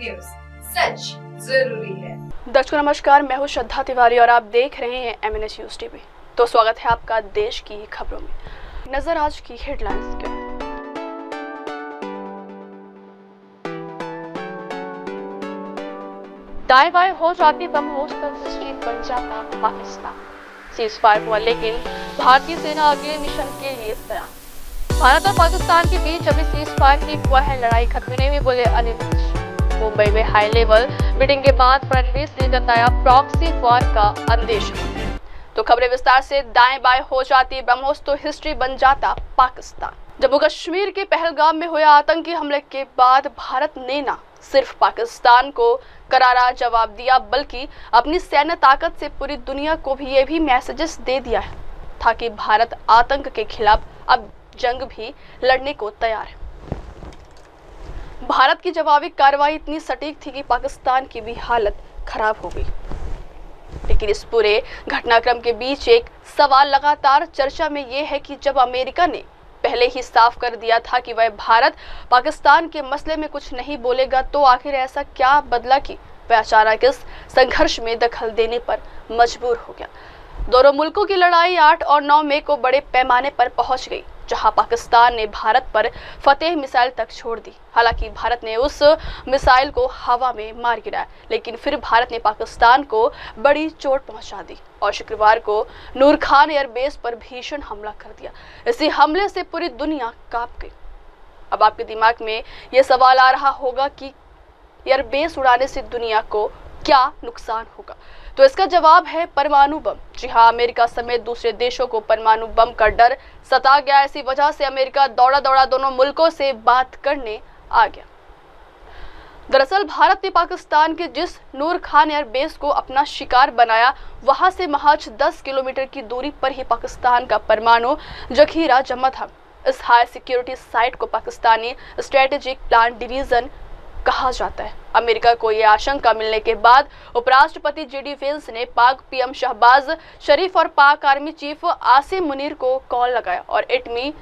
News, सच जरूरी है। दर्शकों नमस्कार, मैं हूं श्रद्धा तिवारी और आप देख रहे हैं MNS न्यूज टीवी। तो स्वागत है आपका देश की खबरों में। नजर आज की हेडलाइंस के। दाएं बाएं हो जाती बम होस्टल हिस्ट्री बन जाता पाकिस्तान। सीज फायर हुआ लेकिन भारतीय सेना अगले मिशन के लिए तैयार। भारत और पाकिस्तान के बीच अभी सीज फायर की हुआ है लड़ाई खत्म नहीं हुई, बोले अनिल विज। मुंबई में हाई लेवल मीटिंग के बाद फडणवीस ने जताया प्रॉक्सी वॉर का अंदेशा। तो खबरें विस्तार से। दाएं बाएं हो जाती ब्रह्मोस तो हिस्ट्री बन जाता पाकिस्तान। जम्मू कश्मीर के पहलगाम में हुए आतंकी हमले के बाद भारत ने न सिर्फ पाकिस्तान को करारा जवाब दिया, बल्कि अपनी सैन्य ताकत से पूरी दुनिया को भी ये भी मैसेजेस दे दिया है ताकि भारत आतंक के खिलाफ अब जंग भी लड़ने को तैयार है। भारत की जवाबी कार्रवाई इतनी सटीक थी कि पाकिस्तान की भी हालत खराब हो गई। लेकिन इस पूरे घटनाक्रम के बीच एक सवाल लगातार चर्चा में ये है कि जब अमेरिका ने पहले ही साफ कर दिया था कि वह भारत पाकिस्तान के मसले में कुछ नहीं बोलेगा, तो आखिर ऐसा क्या बदला कि वह अचानक इस संघर्ष में दखल देने पर मजबूर हो गया। दोनों मुल्कों की लड़ाई 8 और 9 मई को बड़े पैमाने पर पहुंच गई, जहां पाकिस्तान ने भारत पर फतेह मिसाइल तक छोड़ दी। हालांकि भारत ने उस मिसाइल को हवा में मार गिराया, लेकिन फिर भारत ने पाकिस्तान को बड़ी चोट पहुंचा दी और शुक्रवार को नूर खान एयरबेस पर भीषण हमला कर दिया। इसी हमले से पूरी दुनिया कांप गई। अब आपके दिमाग में यह सवाल आ रहा होगा कि एयरबेस उड़ाने से दुनिया को क्या नुकसान होगा? तो इसका जवाब है परमाणु बम। जी हाँ, अमेरिका समेत दूसरे देशों को परमाणु बम का डर सता गया। इसी वजह से अमेरिका दौड़ा दौड़ा दोनों मुल्कों से बात करने आ गया। दरअसल भारत ने पाकिस्तान के जिस नूर खान एयरबेस को अपना शिकार बनाया, वहां से महज 10 किलोमीटर की दूरी पर ही पाकिस्तान का परमाणु जखीरा जमा था। इस हाई सिक्योरिटी साइट को पाकिस्तानी स्ट्रेटेजिक प्लान डिवीजन कहा जाता है। अमेरिका को यह आशंका मिलने के बाद उपराष्ट्रपति JD वेंस ने पाक PM शहबाज शरीफ और पाक आर्मी चीफ आसिम मुनीर को कॉल लगाया और एटमी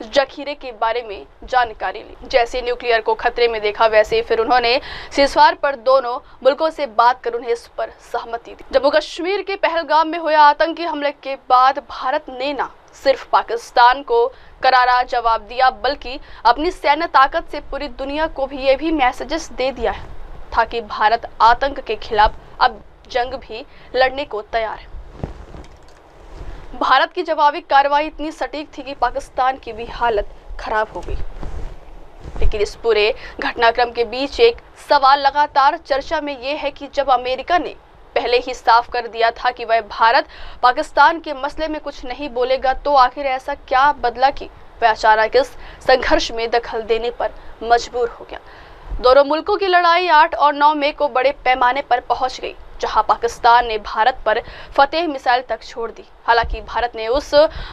जखीरे के बारे में जानकारी ली। जैसे न्यूक्लियर को खतरे में देखा, वैसे फिर उन्होंने सीजफायर पर दोनों मुल्कों से बात कर उन्हें इस पर सहमति दी। जम्मू कश्मीर के पहलगाम में हुए आतंकी हमले के बाद भारत ने न सिर्फ पाकिस्तान को करारा जवाब दिया, बल्कि अपनी सैन्य ताकत से पूरी दुनिया को भी ये भी मैसेजेस दे दिया है ताकि भारत आतंक के खिलाफ अब जंग भी लड़ने को तैयार है। भारत की जवाबी कार्रवाई इतनी सटीक थी कि पाकिस्तान की भी हालत खराब हो गई। लेकिन इस पूरे घटनाक्रम के बीच एक सवाल लगातार चर्चा में ये है कि जब अमेरिका ने पहले ही साफ कर दिया था कि वह भारत पाकिस्तान के मसले में कुछ नहीं बोलेगा, तो आखिर ऐसा क्या बदला कि वह अचानक इस संघर्ष में दखल देने पर मजबूर हो गया। दोनों मुल्कों की लड़ाई 8 और 9 मई को बड़े पैमाने पर पहुंच गई, जहां पाकिस्तान ने भारत पर फतेह मिसाइल तक छोड़ दी। हालांकि भारत ने उस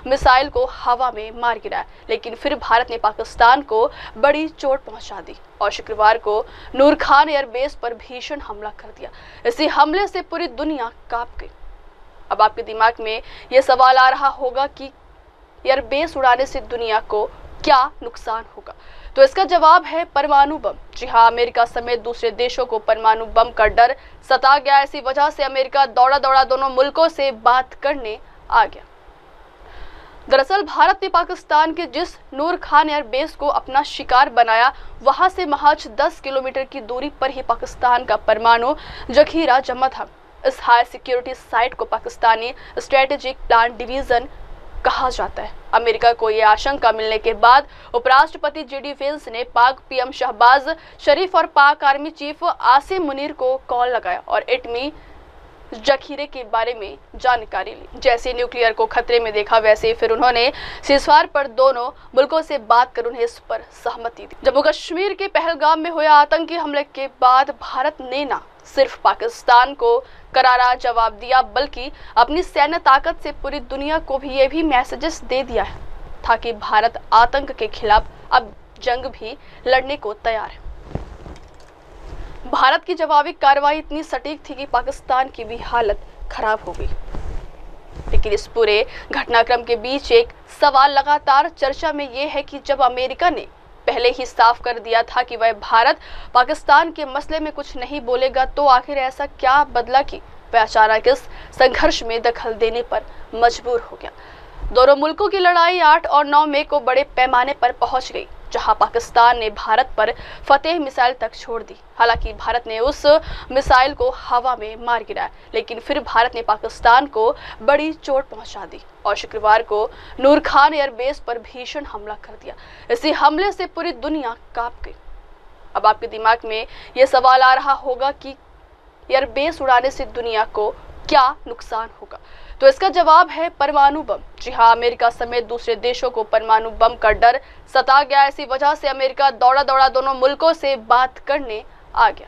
मिसाइल को हवा में मार गिराया, लेकिन फिर भारत ने पाकिस्तान को बड़ी चोट पहुंचा दी और शुक्रवार को नूर खान एयरबेस पर भीषण हमला कर दिया। इसी हमले से पूरी दुनिया कांप गई। अब आपके दिमाग में यह सवाल आ रहा होगा कि एयरबेस उड़ाने से दुनिया को क्या नुकसान होगा? तो इसका जवाब है परमाणु बम। जी हाँ, अमेरिका समेत दूसरे देशों को परमाणु बम का डर सता गया। इसी वजह से अमेरिका दौड़ा दौड़ा दोनों मुल्कों से बात करने आ गया। दरअसल भारत ने पाकिस्तान के जिस नूर खान एयरबेस को अपना शिकार बनाया, वहां से महज 10 किलोमीटर की दूरी पर ही पाकिस्तान का परमाणु जखीरा जमा था। इस हाई सिक्योरिटी साइट को पाकिस्तानी स्ट्रेटेजिक प्लान डिवीजन कहा जाता है। अमेरिका को यह आशंका मिलने के बाद उपराष्ट्रपति JD वेंस ने पाक PM शहबाज शरीफ और पाक आर्मी चीफ आसिम मुनीर को कॉल लगाया और एटमी जखीरे के बारे में जानकारी ली। जैसे न्यूक्लियर को खतरे में देखा, वैसे फिर उन्होंने सीजफायर पर दोनों मुल्कों से बात कर उन्हें इस पर सहमति दी। जम्मू कश्मीर के पहलगाम में हुए आतंकी हमले के बाद भारत ने न सिर्फ पाकिस्तान को करारा जवाब दिया, बल्कि अपनी सैन्य ताकत से पूरी दुनिया को भी ये भी मैसेजेस दे दिया है ताकि भारत आतंक के खिलाफ अब जंग भी लड़ने को तैयार है। भारत की जवाबी कार्रवाई इतनी सटीक थी कि पाकिस्तान की भी हालत खराब हो गई। लेकिन इस पूरे घटनाक्रम के बीच एक सवाल लगातार चर्चा में ये है कि जब अमेरिका ने पहले ही साफ कर दिया था कि वह भारत पाकिस्तान के मसले में कुछ नहीं बोलेगा, तो आखिर ऐसा क्या बदला कि वह अचानक इस संघर्ष में दखल देने पर मजबूर हो गया। दोनों मुल्कों की लड़ाई 8 और 9 मई को बड़े पैमाने पर पहुंच गई, जहां पाकिस्तान ने भारत पर फतेह मिसाइल तक छोड़ दी। हालांकि भारत ने उस मिसाइल को हवा में मार गिराया, लेकिन फिर भारत ने पाकिस्तान को बड़ी चोट पहुंचा दी और शुक्रवार को नूर खान एयरबेस पर भीषण हमला कर दिया। इसी हमले से पूरी दुनिया कांप गई। अब आपके दिमाग में यह सवाल आ रहा होगा कि एयरबेस उड़ाने से दुनिया को क्या नुकसान होगा, तो इसका जवाब है परमाणु बम। जी हाँ, अमेरिका समेत दूसरे देशों को परमाणु बम का डर सता गया। इसी वजह से अमेरिका दौड़ा दौड़ा दोनों मुल्कों से बात करने आ गया।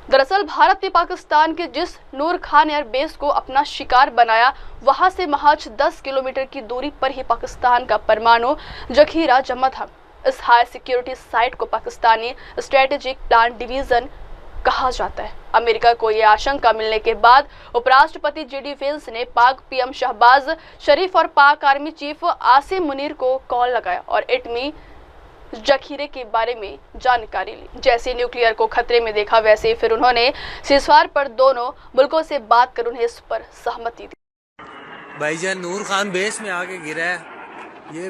दरअसल भारत ने पाकिस्तान के जिस नूर खान एयरबेस को अपना शिकार बनाया, वहां से महज 10 किलोमीटर की दूरी पर ही पाकिस्तान का परमाणु जखीरा जमा था। इस हाई सिक्योरिटी साइट को पाकिस्तानी स्ट्रेटेजिक प्लान डिवीजन कहा जाता है। अमेरिका को यह आशंका मिलने के बाद उपराष्ट्रपति जी.डी. वेंस ने पाक पीएम शहबाज शरीफ और पाक आर्मी चीफ आसिम मुनीर को कॉल लगाया और एटमी जखीरे के बारे में जानकारी ली। जैसे न्यूक्लियर को खतरे में देखा, वैसे ही फिर उन्होंने सीज़फायर पर दोनों मुल्कों से बात कर उन्हें इस पर सहमति दी। भाईजान नूर खान बेस में आके गिरा है, ये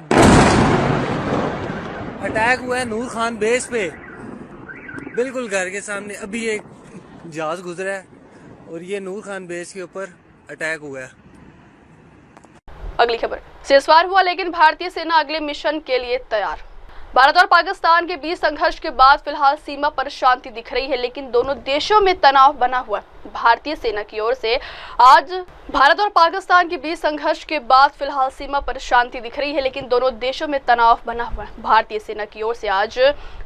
अटैक हुआ है नूर खान बेस पे, बिल्कुल घर के सामने। अभी एक जहाज गुजरा है और ये नूर खान बेस के ऊपर अटैक हुआ है। अगली खबर, सीज़फायर हुआ लेकिन भारतीय सेना अगले मिशन के लिए तैयार। भारत और पाकिस्तान के बीच संघर्ष के बाद फिलहाल सीमा पर शांति दिख रही है, लेकिन दोनों देशों में तनाव बना हुआ है। भारतीय सेना की ओर से आज भारत और पाकिस्तान के बीच संघर्ष के बाद फिलहाल सीमा पर शांति दिख रही है, लेकिन दोनों देशों में तनाव बना हुआ है। भारतीय सेना की ओर से आज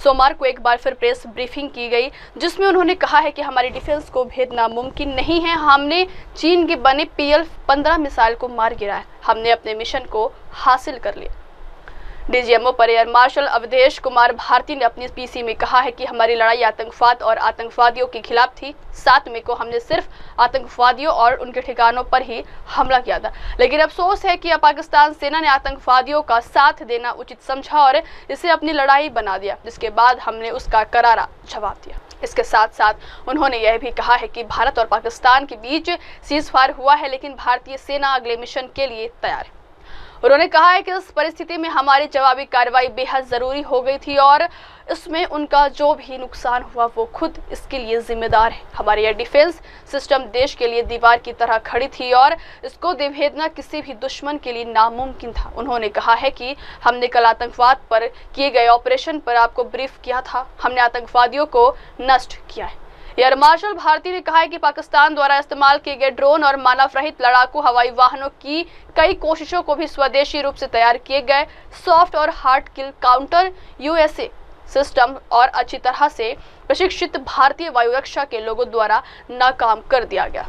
सोमवार को एक बार फिर प्रेस ब्रीफिंग की गई, जिसमें उन्होंने कहा है कि हमारी डिफेंस को भेदना मुमकिन नहीं है। हमने चीन के बने PL-15 मिसाइल को मार गिराया, हमने अपने मिशन को हासिल कर लिया। डीजीएमओ पर एयर मार्शल अवधेश कुमार भारती ने अपनी पीसी में कहा है कि हमारी लड़ाई आतंकवाद और आतंकवादियों के खिलाफ थी। 7 मई को हमने सिर्फ आतंकवादियों और उनके ठिकानों पर ही हमला किया था, लेकिन अफसोस है कि अब पाकिस्तान सेना ने आतंकवादियों का साथ देना उचित समझा और इसे अपनी लड़ाई बना दिया, जिसके बाद हमने उसका करारा जवाब दिया। इसके साथ साथ उन्होंने यह भी कहा है कि भारत और पाकिस्तान के बीच सीज़फायर हुआ है, लेकिन भारतीय सेना अगले मिशन के लिए तैयार है। उन्होंने कहा है कि इस परिस्थिति में हमारी जवाबी कार्रवाई बेहद जरूरी हो गई थी और इसमें उनका जो भी नुकसान हुआ वो खुद इसके लिए जिम्मेदार है। हमारी एयर डिफेंस सिस्टम देश के लिए दीवार की तरह खड़ी थी और इसको भेदना किसी भी दुश्मन के लिए नामुमकिन था। उन्होंने कहा है कि हमने कल आतंकवाद पर किए गए ऑपरेशन पर आपको ब्रीफ किया था, हमने आतंकवादियों को नष्ट किया है। एयर मार्शल भारती ने कहा है कि पाकिस्तान द्वारा इस्तेमाल किए गए ड्रोन और मानव रहित लड़ाकू हवाई वाहनों की कई कोशिशों को भी स्वदेशी रूप से तैयार किए गए सॉफ्ट और हार्ड किल काउंटर USA सिस्टम और अच्छी तरह से प्रशिक्षित भारतीय वायुरक्षा के लोगों द्वारा नाकाम कर दिया गया।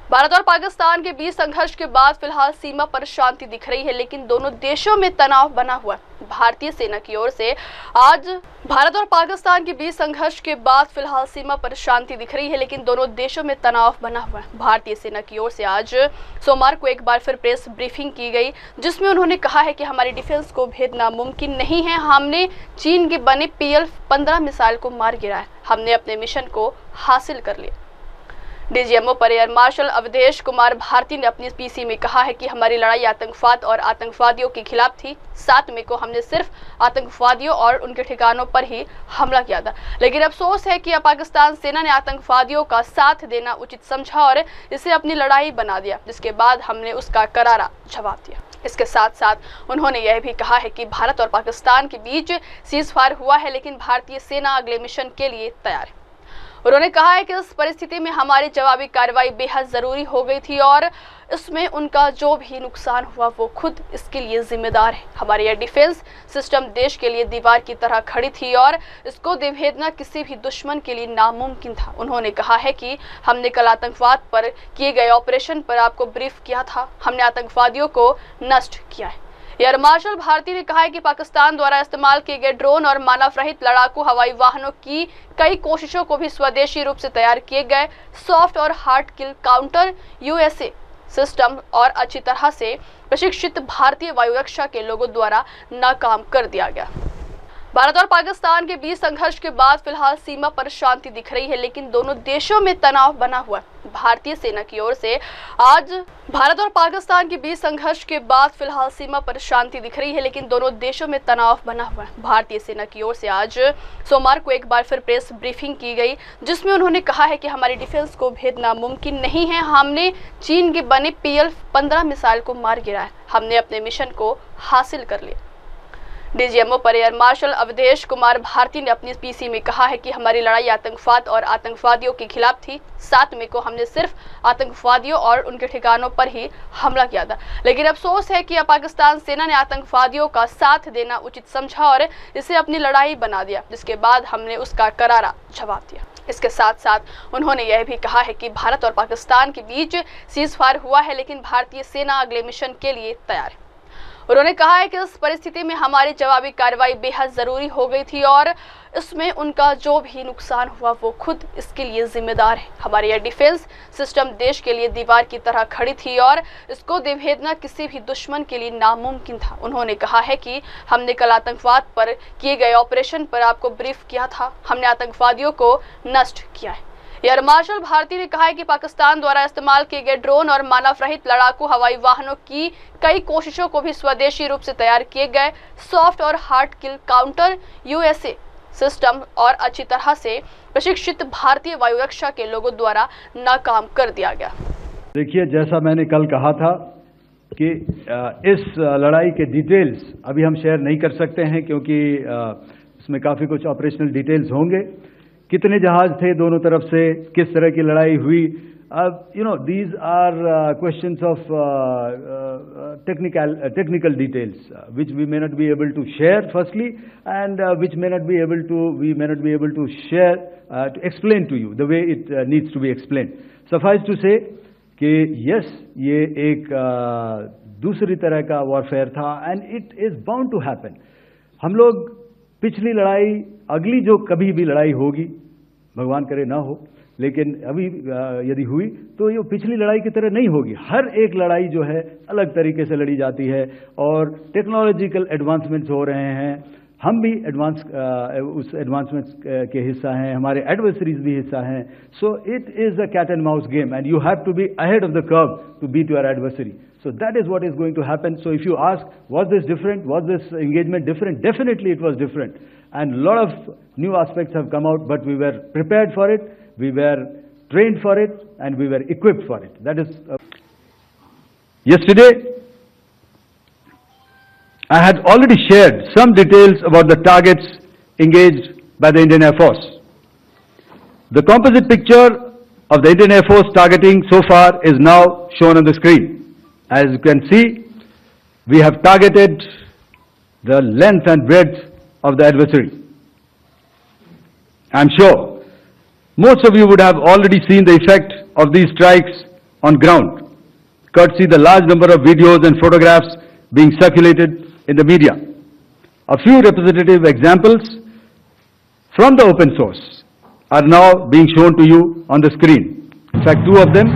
भारत और पाकिस्तान के बीच संघर्ष के बाद फिलहाल सीमा पर शांति दिख रही है, लेकिन दोनों देशों में तनाव बना हुआ है। भारतीय सेना की ओर से आज भारत और पाकिस्तान के बीच संघर्ष के बाद फिलहाल सीमा पर शांति दिख रही है, लेकिन दोनों देशों में तनाव बना हुआ है। भारतीय सेना की ओर से आज सोमवार को एक बार फिर प्रेस ब्रीफिंग की गई, जिसमें उन्होंने कहा है कि हमारी डिफेंस को भेदना मुमकिन नहीं है। हमने चीन के बने PL-15 मिसाइल को मार गिराया, हमने अपने मिशन को हासिल कर लिया। डीजीएमओ पर एयर मार्शल अवधेश कुमार भारती ने अपनी पीसी में कहा है कि हमारी लड़ाई आतंकवाद और आतंकवादियों के खिलाफ थी। 7 मई को हमने सिर्फ आतंकवादियों और उनके ठिकानों पर ही हमला किया था, लेकिन अफसोस है कि अब पाकिस्तान सेना ने आतंकवादियों का साथ देना उचित समझा और इसे अपनी लड़ाई बना दिया, जिसके बाद हमने उसका करारा जवाब दिया। इसके साथ साथ उन्होंने यह भी कहा है कि भारत और पाकिस्तान के बीच सीज़फायर हुआ है, लेकिन भारतीय सेना अगले मिशन के लिए तैयार है। उन्होंने कहा है कि इस परिस्थिति में हमारी जवाबी कार्रवाई बेहद जरूरी हो गई थी और इसमें उनका जो भी नुकसान हुआ वो खुद इसके लिए जिम्मेदार है। हमारी एयर डिफेंस सिस्टम देश के लिए दीवार की तरह खड़ी थी और इसको भेदना किसी भी दुश्मन के लिए नामुमकिन था। उन्होंने कहा है कि हमने कल आतंकवाद पर किए गए ऑपरेशन पर आपको ब्रीफ किया था, हमने आतंकवादियों को नष्ट किया है। एयर मार्शल भारती ने कहा है कि पाकिस्तान द्वारा इस्तेमाल किए गए ड्रोन और मानव रहित लड़ाकू हवाई वाहनों की कई कोशिशों को भी स्वदेशी रूप से तैयार किए गए सॉफ्ट और हार्ड किल काउंटर USA सिस्टम और अच्छी तरह से प्रशिक्षित भारतीय वायुरक्षा के लोगों द्वारा नाकाम कर दिया गया। भारत और पाकिस्तान के बीच संघर्ष के बाद फिलहाल सीमा पर शांति दिख रही है, लेकिन दोनों देशों में तनाव बना हुआ है। भारतीय सेना की ओर से आज भारत और पाकिस्तान के बीच संघर्ष के बाद फिलहाल सीमा पर शांति दिख रही है, लेकिन दोनों देशों में तनाव बना हुआ है। भारतीय सेना की ओर से आज सोमवार को एक बार फिर प्रेस ब्रीफिंग की गई, जिसमें उन्होंने कहा है कि हमारी डिफेंस को भेदना मुमकिन नहीं है। हमने चीन के बने PL-15 मिसाइल को मार गिराया, हमने अपने मिशन को हासिल कर लिया। डीजीएमओ पर एयर मार्शल अवधेश कुमार भारती ने अपनी पीसी में कहा है कि हमारी लड़ाई आतंकवाद और आतंकवादियों के खिलाफ थी। 7 मई को हमने सिर्फ आतंकवादियों और उनके ठिकानों पर ही हमला किया था, लेकिन अफसोस है कि पाकिस्तान सेना ने आतंकवादियों का साथ देना उचित समझा और इसे अपनी लड़ाई बना दिया, जिसके बाद हमने उसका करारा जवाब दिया। इसके साथ साथ उन्होंने यह भी कहा है कि भारत और पाकिस्तान के बीच सीजफायर हुआ है, लेकिन भारतीय सेना अगले मिशन के लिए तैयार है। उन्होंने कहा है कि इस परिस्थिति में हमारी जवाबी कार्रवाई बेहद जरूरी हो गई थी और इसमें उनका जो भी नुकसान हुआ वो खुद इसके लिए जिम्मेदार है। हमारी यह डिफेंस सिस्टम देश के लिए दीवार की तरह खड़ी थी और इसको भेदना किसी भी दुश्मन के लिए नामुमकिन था। उन्होंने कहा है कि हमने कल आतंकवाद पर किए गए ऑपरेशन पर आपको ब्रीफ किया था, हमने आतंकवादियों को नष्ट किया है। एयर मार्शल भारती ने कहा है कि पाकिस्तान द्वारा इस्तेमाल किए गए ड्रोन और मानव रहित लड़ाकू हवाई वाहनों की कई कोशिशों को भी स्वदेशी रूप से तैयार किए गए सॉफ्ट और हार्ड किल काउंटर USA सिस्टम और अच्छी तरह से प्रशिक्षित भारतीय वायु रक्षा के लोगों द्वारा नाकाम कर दिया गया। देखिए, जैसा मैंने कल कहा था कि इस लड़ाई के डिटेल्स अभी हम शेयर नहीं कर सकते हैं, क्योंकि इसमें काफ़ी कुछ ऑपरेशनल डिटेल्स होंगे। कितने जहाज थे दोनों तरफ से, किस तरह की लड़ाई हुई, these are questions of technical details which we may not be able to share firstly, and which we may not be able to share to explain to you the way it needs to be explained. Suffice to say कि yes, ये एक दूसरी तरह का warfare था and it is bound to happen. हम लोग पिछली लड़ाई, अगली जो कभी भी लड़ाई होगी, भगवान करे ना हो, लेकिन अभी यदि हुई तो ये पिछली लड़ाई की तरह नहीं होगी। हर एक लड़ाई जो है अलग तरीके से लड़ी जाती है और टेक्नोलॉजिकल एडवांसमेंट्स हो रहे हैं। हम भी उस एडवांसमेंट्स के हिस्सा हैं, हमारे एडवर्सरीज भी हिस्सा हैं। So it is a cat and mouse game and you have to be ahead of the curve to beat your adversary. So that is what is going to happen. So if you ask, was this different? Was this engagement different? Definitely it was different. And a lot of new aspects have come out, but we were prepared for it, we were trained for it, and we were equipped for it. That is... Yesterday, I had already shared some details about the targets engaged by the Indian Air Force. The composite picture of the Indian Air Force targeting so far is now shown on the screen. As you can see, we have targeted the length and breadth of the adversary. I am sure most of you would have already seen the effect of these strikes on ground, courtesy the large number of videos and photographs being circulated in the media. A few representative examples from the open source are now being shown to you on the screen. In fact, 2 of them.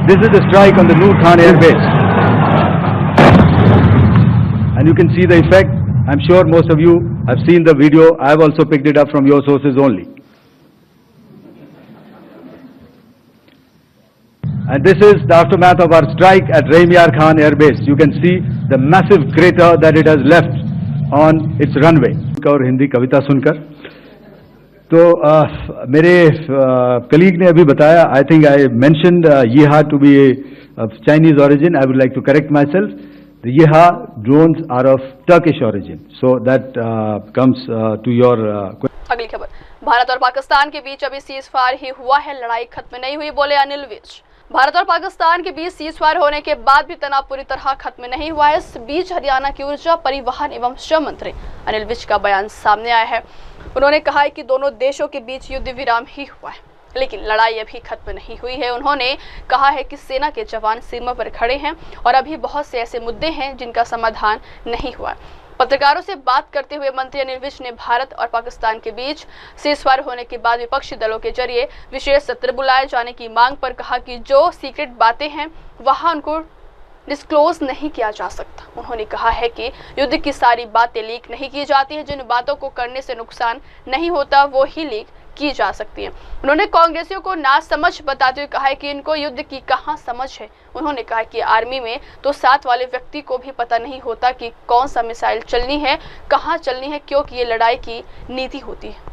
This is the strike on the Noor Khan Air Base. And you can see the effect. I'm sure most of you have seen the video. I have also picked it up from your sources only. And this is the aftermath of our strike at Raimiar Khan Air Base. You can see the massive crater that it has left on its runway. और हिंदी कविता सुनकर तो मेरे colleague ने अभी बताया, I think I mentioned Yeeha to be of Chinese origin. I would like to correct myself. The Yeeha drones are of Turkish origin. So that comes to your अगली खबर, भारत और पाकिस्तान के बीच अभी सीजफायर ही हुआ है, लड़ाई खत्म नहीं हुई, बोले अनिल विज। भारत और पाकिस्तान के बीच सीजफायर होने के बाद भी तनाव पूरी तरह खत्म नहीं हुआ है। इस बीच हरियाणा की ऊर्जा, परिवहन एवं श्रम मंत्री अनिल विज का बयान सामने आया है। उन्होंने कहा है कि दोनों देशों के बीच युद्ध विराम ही हुआ है, लेकिन लड़ाई अभी खत्म नहीं हुई है। उन्होंने कहा है कि सेना के जवान सीमा पर खड़े हैं और अभी बहुत से ऐसे मुद्दे हैं जिनका समाधान नहीं हुआ। पत्रकारों से बात करते हुए मंत्री अनिल विज ने भारत और पाकिस्तान के बीच सीजफायर होने के बाद विपक्षी दलों के जरिए विशेष सत्र बुलाए जाने की मांग पर कहा कि जो सीक्रेट बातें हैं वहां उनको डिस्क्लोज नहीं किया जा सकता। उन्होंने कहा है कि युद्ध की सारी बातें लीक नहीं की जाती है, जिन बातों को करने से नुकसान नहीं होता वो ही लीक की जा सकती है। उन्होंने कांग्रेसियों को नासमझ बताते हुए कहा है कि इनको युद्ध की कहां समझ है। उन्होंने कहा कि आर्मी में तो साथ वाले व्यक्ति को भी पता नहीं होता कि कौन सा मिसाइल चलनी है, कहां चलनी है, क्योंकि ये लड़ाई की नीति होती है।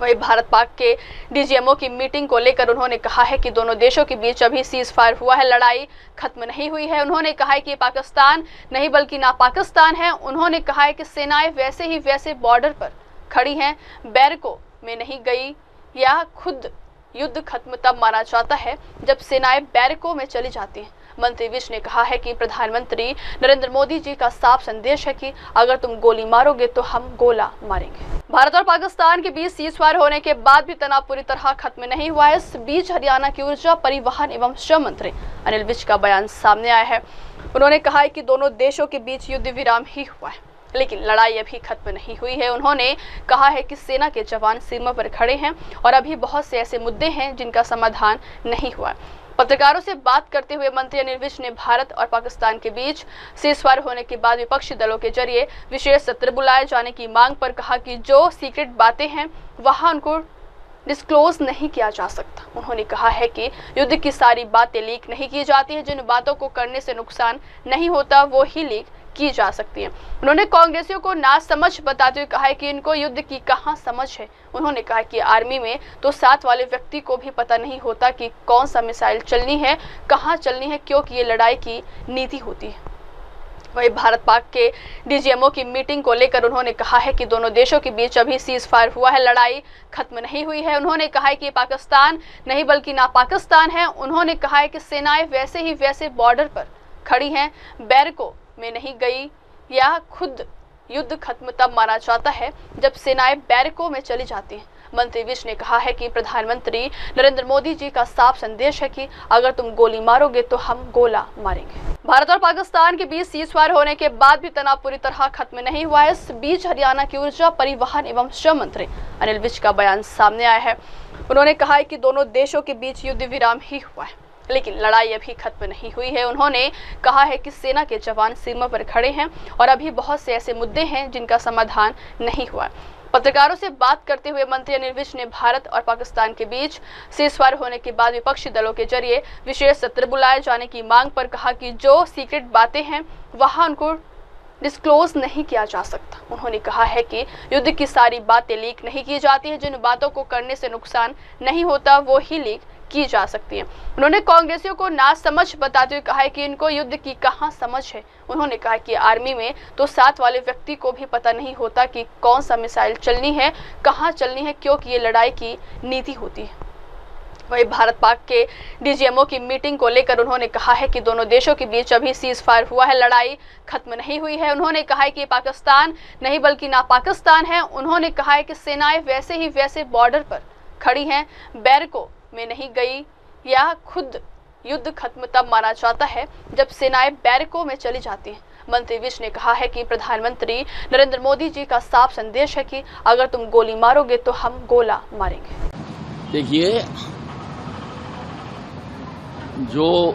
वही भारत पाक के डीजीएमओ की मीटिंग को लेकर उन्होंने कहा है कि दोनों देशों के बीच अभी सीज फायर हुआ है, लड़ाई खत्म नहीं हुई है। उन्होंने कहा है कि पाकिस्तान नहीं बल्कि ना पाकिस्तान है। उन्होंने कहा है कि सेनाएं वैसे ही वैसे बॉर्डर पर खड़ी हैं, बैरकों में नहीं गई, या खुद युद्ध खत्म तब माना जाता है जब सेनाएं बैरकों में चली जाती हैं। मंत्री विज ने कहा है कि प्रधानमंत्री नरेंद्र मोदी जी का साफ संदेश है कि अगर तुम गोली मारोगे तो हम गोला मारेंगे। भारत और पाकिस्तान के बीच सीज फायर होने के बाद भी तनाव पूरी तरह खत्म नहीं हुआ है। इस बीच हरियाणा की ऊर्जा, परिवहन एवं श्रम मंत्री अनिल विज का बयान सामने आया है। उन्होंने कहा है कि दोनों देशों के बीच युद्ध विराम ही हुआ है, लेकिन लड़ाई अभी खत्म नहीं हुई है। उन्होंने कहा है कि सेना के जवान सीमा पर खड़े हैं और अभी बहुत से ऐसे मुद्दे हैं जिनका समाधान नहीं हुआ है। पत्रकारों से बात करते हुए मंत्री अनिल विज ने भारत और पाकिस्तान के बीच सीजफायर होने के बाद विपक्षी दलों के जरिए विशेष सत्र बुलाए जाने की मांग पर कहा कि जो सीक्रेट बातें हैं वहां उनको डिस्क्लोज नहीं किया जा सकता। उन्होंने कहा है कि युद्ध की सारी बातें लीक नहीं की जाती है, जिन बातों को करने से नुकसान नहीं होता वो ही लीक की जा सकती है। उन्होंने कांग्रेसियों को नासमझ बताते हुए कहा है कि इनको युद्ध की कहां समझ है। उन्होंने कहा कि आर्मी में तो साथ वाले व्यक्ति को भी पता नहीं होता कि कौन सा मिसाइल चलनी है, कहां चलनी है, क्योंकि ये लड़ाई की नीति होती है। वही भारत पाक के डीजीएमओ की मीटिंग को लेकर उन्होंने कहा है कि दोनों देशों के बीच अभी सीज फायर हुआ है, लड़ाई खत्म नहीं हुई है। उन्होंने कहा है कि पाकिस्तान नहीं बल्कि ना पाकिस्तान है। उन्होंने कहा है कि सेनाएं वैसे ही वैसे बॉर्डर पर खड़ी हैं, बैरकों में नहीं गई, या खुद युद्ध खत्म तब माना जाता है जब सेनाएं बैरकों में चली जाती हैं। मंत्री विज ने कहा है कि प्रधानमंत्री नरेंद्र मोदी जी का साफ संदेश है कि अगर तुम गोली मारोगे तो हम गोला मारेंगे। भारत और पाकिस्तान के बीच सीज फायर होने के बाद भी तनाव पूरी तरह खत्म नहीं हुआ है। इस बीच हरियाणा की ऊर्जा, परिवहन एवं श्रम मंत्री अनिल विज का बयान सामने आया है। उन्होंने कहा है कि दोनों देशों के बीच युद्ध विराम ही हुआ है, लेकिन लड़ाई अभी खत्म नहीं हुई है। उन्होंने कहा है कि सेना के जवान सीमा पर खड़े हैं और अभी बहुत से ऐसे मुद्दे हैं जिनका समाधान नहीं हुआ। पत्रकारों से बात करते हुए मंत्री अनिल विज ने भारत और पाकिस्तान के बीच सीजफायर होने के बाद विपक्षी दलों के जरिए विशेष सत्र बुलाए जाने की मांग पर कहा कि जो सीक्रेट बातें हैं वहां उनको डिस्क्लोज नहीं किया जा सकता। उन्होंने कहा है कि युद्ध की सारी बातें लीक नहीं की जाती है, जिन बातों को करने से नुकसान नहीं होता वो ही लीक की जा सकती है। उन्होंने कांग्रेसियों को नासमझ बताते हुए कहा है कि इनको युद्ध की कहां समझ है। उन्होंने कहा कि आर्मी में तो साथ वाले व्यक्ति को भी पता नहीं होता कि कौन सा मिसाइल चलनी है, कहां चलनी है, क्योंकि ये लड़ाई की नीति होती है। वही भारत पाक के डीजीएमओ की मीटिंग को लेकर उन्होंने कहा है कि दोनों देशों के बीच अभी सीज फायर हुआ है, लड़ाई खत्म नहीं हुई है। उन्होंने कहा है कि पाकिस्तान नहीं बल्कि ना पाकिस्तान है। उन्होंने कहा है कि सेनाएं वैसे ही वैसे बॉर्डर पर खड़ी हैं, बैरकों में नहीं गई, या खुद युद्ध खत्म तब माना जाता है जब सेनाएं बैरकों में चली जाती हैं। मंत्री विज ने कहा है कि प्रधानमंत्री नरेंद्र मोदी जी का साफ संदेश है कि अगर तुम गोली मारोगे तो हम गोला मारेंगे। देखिए, जो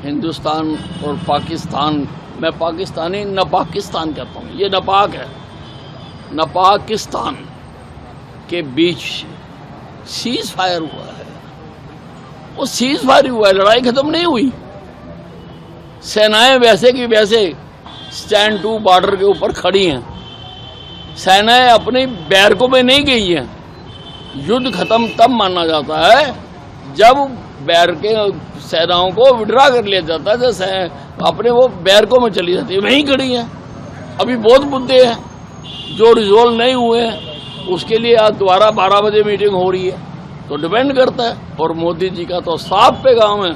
हिंदुस्तान और पाकिस्तान, मैं पाकिस्तानी न पाकिस्तान कहता हूँ, ये नापाक है, न पाकिस्तान के बीच सीज फायर हुआ है। वो सीज फायर हुआ है, लड़ाई खत्म नहीं हुई। सेनाएं वैसे की वैसे स्टैंड टू बॉर्डर के ऊपर खड़ी हैं। सेनाएं अपनी बैरकों में नहीं गई हैं। युद्ध खत्म तब माना जाता है जब बैर के सेनाओं को विड्रा कर लिया जाता है, जैसे अपने वो बैरकों में चली जाती है, वहीं खड़ी हैं। अभी बहुत मुद्दे हैं जो रिजोल्व नहीं हुए हैं, उसके लिए आज दोबारा 12 बजे मीटिंग हो रही है, तो डिपेंड करता है। और मोदी जी का तो साफ पैगाम है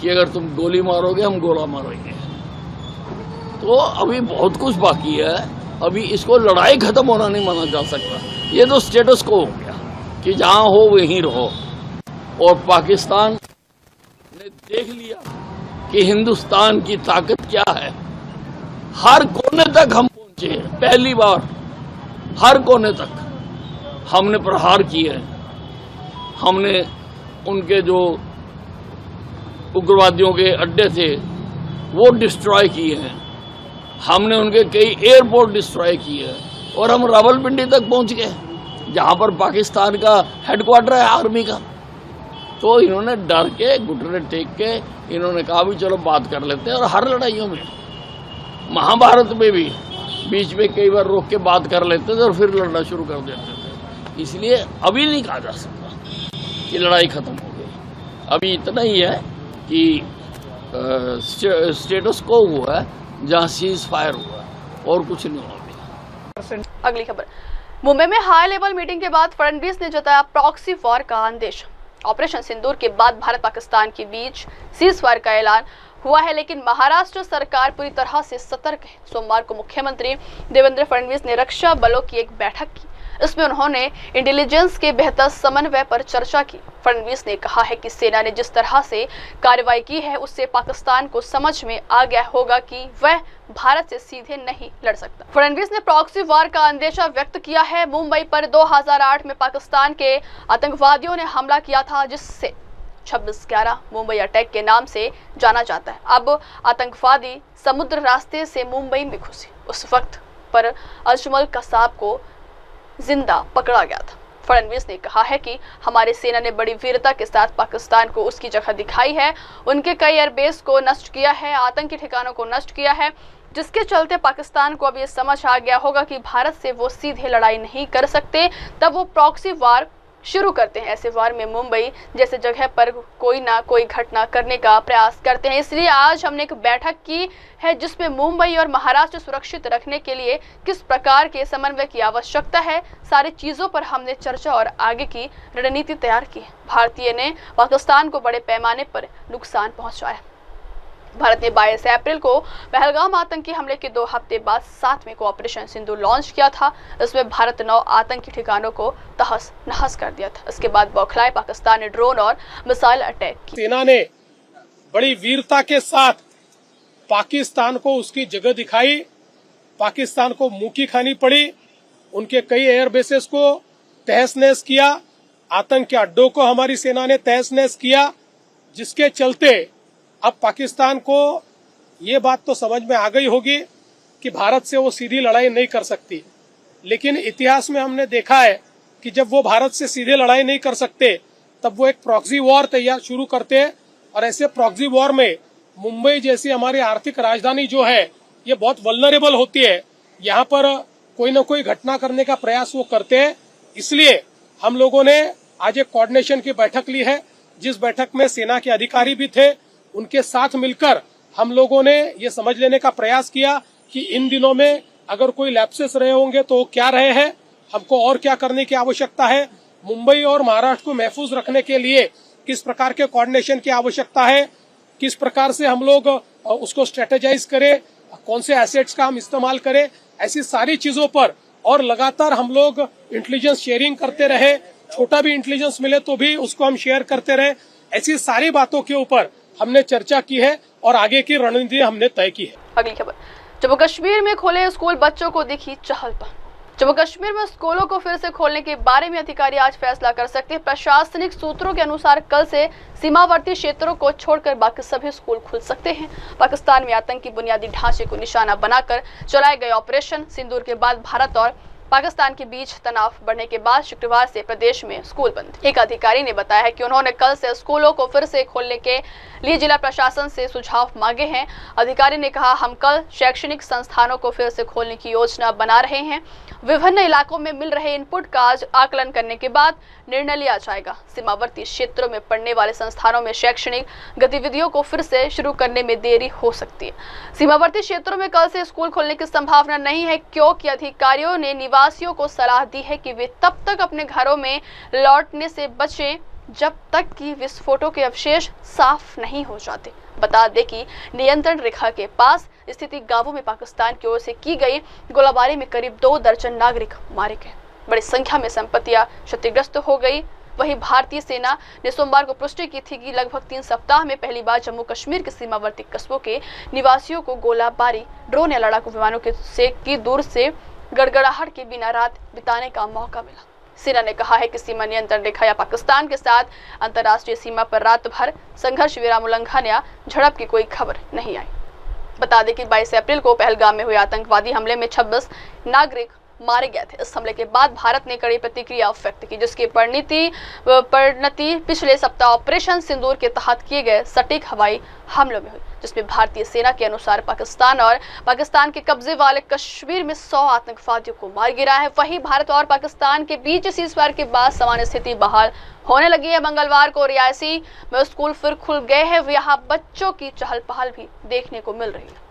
कि अगर तुम गोली मारोगे हम गोला मारेंगे। तो अभी बहुत कुछ बाकी है, अभी इसको लड़ाई खत्म होना नहीं माना जा सकता। ये तो स्टेटस को हो गया कि जहां हो वहीं रहो। और पाकिस्तान ने देख लिया कि हिंदुस्तान की ताकत क्या है। हर कोने तक हम पहुंचे हैं, पहली बार हर कोने तक हमने प्रहार किए हैं। हमने उनके जो उग्रवादियों के अड्डे थे वो डिस्ट्रॉय किए हैं, हमने उनके कई एयरपोर्ट डिस्ट्रॉय किए हैं और हम रावलपिंडी तक पहुंच गए जहां पर पाकिस्तान का हेडक्वार्टर है आर्मी का। तो इन्होंने डर के घुटने टेक के इन्होंने कहा भी चलो बात कर लेते हैं। और हर लड़ाइयों में, महाभारत में भी बीच में कई बार रोक के बात कर लेते थे और फिर लड़ना शुरू कर देते थे। इसलिए अभी नहीं कहा जा सकता कि लड़ाई खत्म हो गई। अभी इतना ही है कि स्टेटस को हुआ है जहां सीज फायर हुआ और कुछ नहीं हुआ। अगली खबर, मुंबई में हाई लेवल मीटिंग के बाद फडणवीस ने जताया प्रॉक्सी वॉर का अंदेशा। ऑपरेशन सिंदूर के बाद भारत पाकिस्तान के बीच सीज फायर का ऐलान हुआ है, लेकिन महाराष्ट्र सरकार पूरी तरह से सतर्क है। सोमवार को मुख्यमंत्री देवेंद्र फडणवीस ने रक्षा बलों की एक बैठक की। इसमें उन्होंने इंटेलिजेंस के बेहतर समन्वय पर चर्चा की। फडणवीस ने कहा है कि सेना ने जिस तरह से कार्रवाई की है उससे पाकिस्तान को समझ में आ गया होगा कि वह भारत से सीधे नहीं लड़ सकता। फडणवीस ने प्रॉक्सी वार का अंदेशा व्यक्त किया है। मुंबई पर 2008 में पाकिस्तान के आतंकवादियों ने हमला किया था, जिससे 26/11 मुंबई अटैक के नाम से जाना जाता है। अब आतंकवादी समुद्र रास्ते से मुंबई में घुसे, उस वक्त पर अजमल कसाब को जिंदा पकड़ा गया था। फडणवीस ने कहा है कि हमारी सेना ने बड़ी वीरता के साथ पाकिस्तान को उसकी जगह दिखाई है, उनके कई एयरबेस को नष्ट किया है, आतंकी ठिकानों को नष्ट किया है, जिसके चलते पाकिस्तान को अब ये समझ आ गया होगा कि भारत से वो सीधे लड़ाई नहीं कर सकते। तब वो प्रॉक्सी वार शुरू करते हैं। ऐसे वार में मुंबई जैसे जगह पर कोई ना कोई घटना करने का प्रयास करते हैं। इसलिए आज हमने एक बैठक की है जिसमें मुंबई और महाराष्ट्र सुरक्षित रखने के लिए किस प्रकार के समन्वय की आवश्यकता है, सारी चीजों पर हमने चर्चा और आगे की रणनीति तैयार की है। भारतीय ने पाकिस्तान को बड़े पैमाने पर नुकसान पहुंचाया। भारत ने 22 अप्रैल को पहलगाम आतंकी हमले के 2 हफ्ते बाद 7 मई को ऑपरेशन सिंदूर लॉन्च किया था। इसमें भारत 9 आतंकी ठिकानों को तहस नहस कर दिया था। इसके बाद बौखलाए पाकिस्तान ने ड्रोन और मिसाइल अटैक की। सेना ने बड़ी वीरता के साथ पाकिस्तान को उसकी जगह दिखाई, पाकिस्तान को मुंह की खानी पड़ी, उनके कई एयरबेसेस को तहस नहस किया, आतंक के अड्डों को हमारी सेना ने तहस नहस किया, जिसके चलते अब पाकिस्तान को ये बात तो समझ में आ गई होगी कि भारत से वो सीधी लड़ाई नहीं कर सकती। लेकिन इतिहास में हमने देखा है कि जब वो भारत से सीधे लड़ाई नहीं कर सकते तब वो एक प्रॉक्सी वॉर तैयार शुरू करते हैं। और ऐसे प्रॉक्सी वॉर में मुंबई जैसी हमारी आर्थिक राजधानी जो है ये बहुत वल्नरेबल होती है। यहाँ पर कोई न कोई घटना करने का प्रयास वो करते हैं। इसलिए हम लोगों ने आज एक कोऑर्डिनेशन की बैठक ली है, जिस बैठक में सेना के अधिकारी भी थे। उनके साथ मिलकर हम लोगों ने ये समझ लेने का प्रयास किया कि इन दिनों में अगर कोई लैप्सेस रहे होंगे तो क्या रहे हैं, हमको और क्या करने की आवश्यकता है, मुंबई और महाराष्ट्र को महफूज रखने के लिए किस प्रकार के कोऑर्डिनेशन की आवश्यकता है, किस प्रकार से हम लोग उसको स्ट्रेटेजाइज करें, कौन से एसेट्स का हम इस्तेमाल करें, ऐसी सारी चीजों पर और लगातार हम लोग इंटेलिजेंस शेयरिंग करते रहे। छोटा भी इंटेलिजेंस मिले तो भी उसको हम शेयर करते रहे। ऐसी सारी बातों के ऊपर हमने चर्चा की है और आगे की रणनीति हमने तय की है। अगली खबर, जम्मू कश्मीर में खोले स्कूल, बच्चों को दिखी चहल पहल। जम्मू कश्मीर में स्कूलों को फिर से खोलने के बारे में अधिकारी आज फैसला कर सकते हैं। प्रशासनिक सूत्रों के अनुसार कल से सीमावर्ती क्षेत्रों को छोड़कर बाकी सभी स्कूल खुल सकते हैं। पाकिस्तान में आतंकी बुनियादी ढांचे को निशाना बनाकर चलाए गए ऑपरेशन सिंदूर के बाद भारत और पाकिस्तान के बीच तनाव बढ़ने के बाद शुक्रवार से प्रदेश में स्कूल बंद। एक अधिकारी ने बताया है कि उन्होंने कल से स्कूलों को फिर से खोलने के लिए जिला प्रशासन से सुझाव मांगे हैं। अधिकारी ने कहा, हम कल शैक्षणिक संस्थानों को फिर से खोलने की योजना बना रहे हैं। विभिन्न इलाकों में मिल रहे इनपुट का आज आकलन करने के बाद निर्णय लिया जाएगा। सीमावर्ती क्षेत्रों में पढ़ने वाले संस्थानों में शैक्षणिक गतिविधियों को फिर से शुरू करने में देरी हो सकती है। सीमावर्ती क्षेत्रों में कल से स्कूल खोलने की संभावना नहीं है, क्योंकि अधिकारियों ने निवासियों को सलाह दी है कि वे तब तक अपने घरों में लौटने से बचें जब तक कि विस्फोटों के अवशेष साफ नहीं हो जाते। बता दें कि नियंत्रण रेखा के पास स्थित गांवों में पाकिस्तान की ओर से की गई गोलाबारी में करीब 2 दर्जन नागरिक मारे गए। बड़ी संख्या में संपत्तियां क्षतिग्रस्त हो गई। वहीं भारतीय सेना ने सोमवार को पुष्टि की थी कि लगभग 3 सप्ताह में पहली बार जम्मू कश्मीर के सीमावर्ती कस्बों के निवासियों को गोलाबारी, ड्रोन या लड़ाकू विमानों से दूर से गड़गड़ाहट के बिना रात बिताने का मौका मिला। सेना ने कहा है कि सीमा नियंत्रण रेखा या पाकिस्तान के साथ अंतर्राष्ट्रीय सीमा पर रात भर संघर्ष विराम उल्लंघन या झड़प की कोई खबर नहीं आई। बता दें कि 22 अप्रैल को पहलगाम में हुए आतंकवादी हमले में 26 नागरिक मारे गए थे। इस हमले के बाद भारत ने कड़ी प्रतिक्रिया व्यक्त की, जिसकी परिणति पिछले सप्ताह ऑपरेशन सिंदूर के तहत किए गए सटीक हवाई हमलों में हुई, जिसमें भारतीय सेना के अनुसार पाकिस्तान के कब्जे वाले कश्मीर में 100 आतंकवादियों को मार गिरा है। वहीं भारत और पाकिस्तान के बीच सीजफायर के बाद सामान्य स्थिति बहाल होने लगी है। मंगलवार को रियासी में स्कूल फिर खुल गए हैं। यहाँ बच्चों की चहल पहल भी देखने को मिल रही है।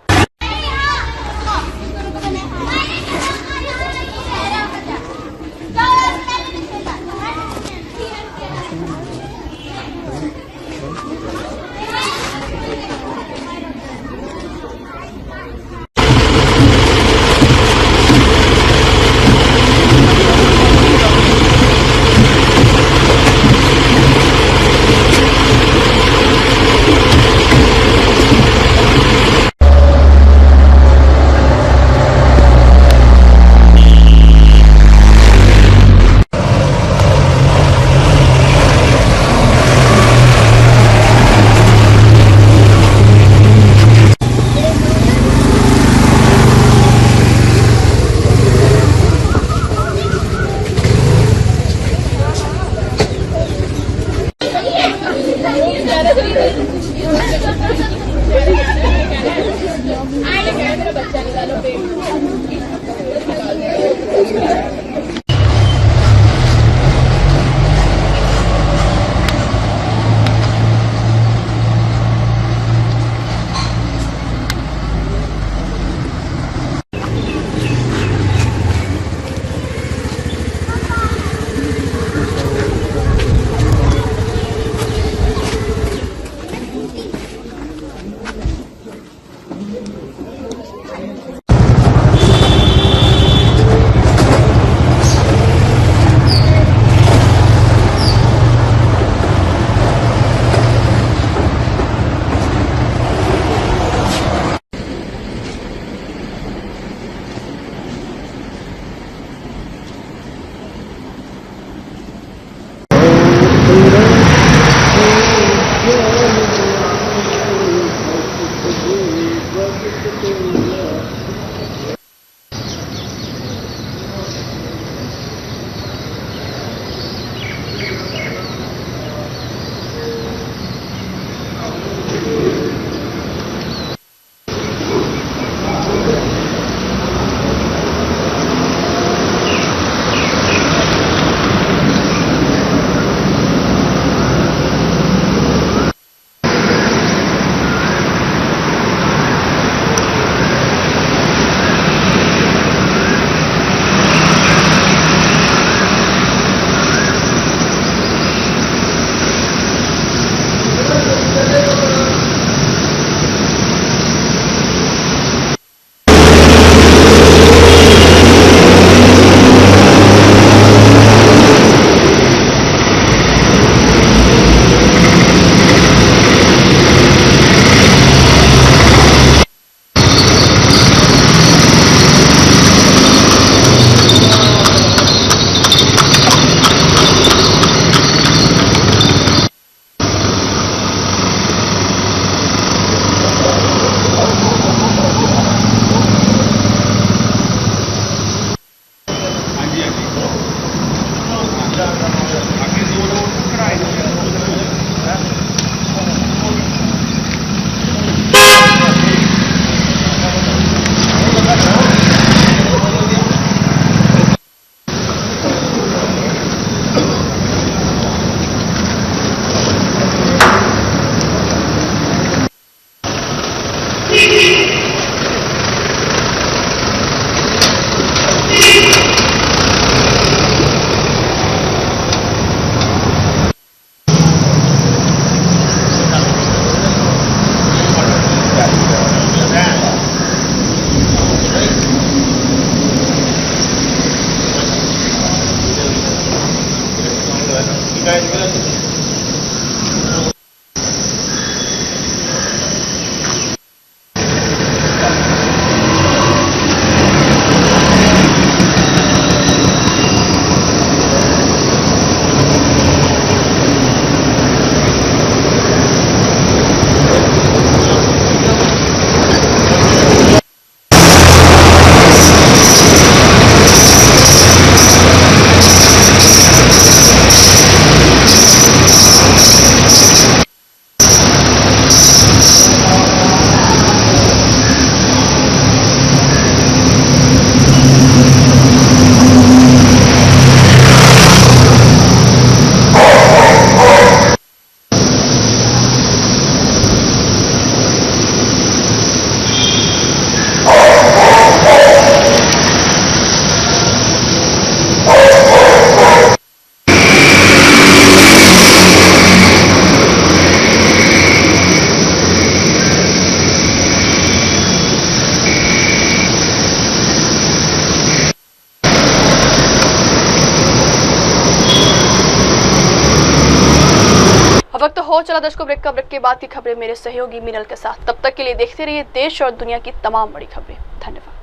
चला दर्शकों ब्रेक का। ब्रेक के बाद की खबरें मेरे सहयोगी मिनल के साथ। तब तक के लिए देखते रहिए देश और दुनिया की तमाम बड़ी खबरें। धन्यवाद।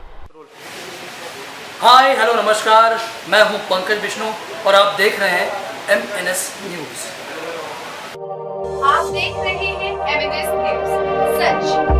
हाय हेलो नमस्कार, मैं हूं पंकज विष्णु और आप देख रहे हैं MNS न्यूज। आप देख रहे हैं MNS न्यूज, सच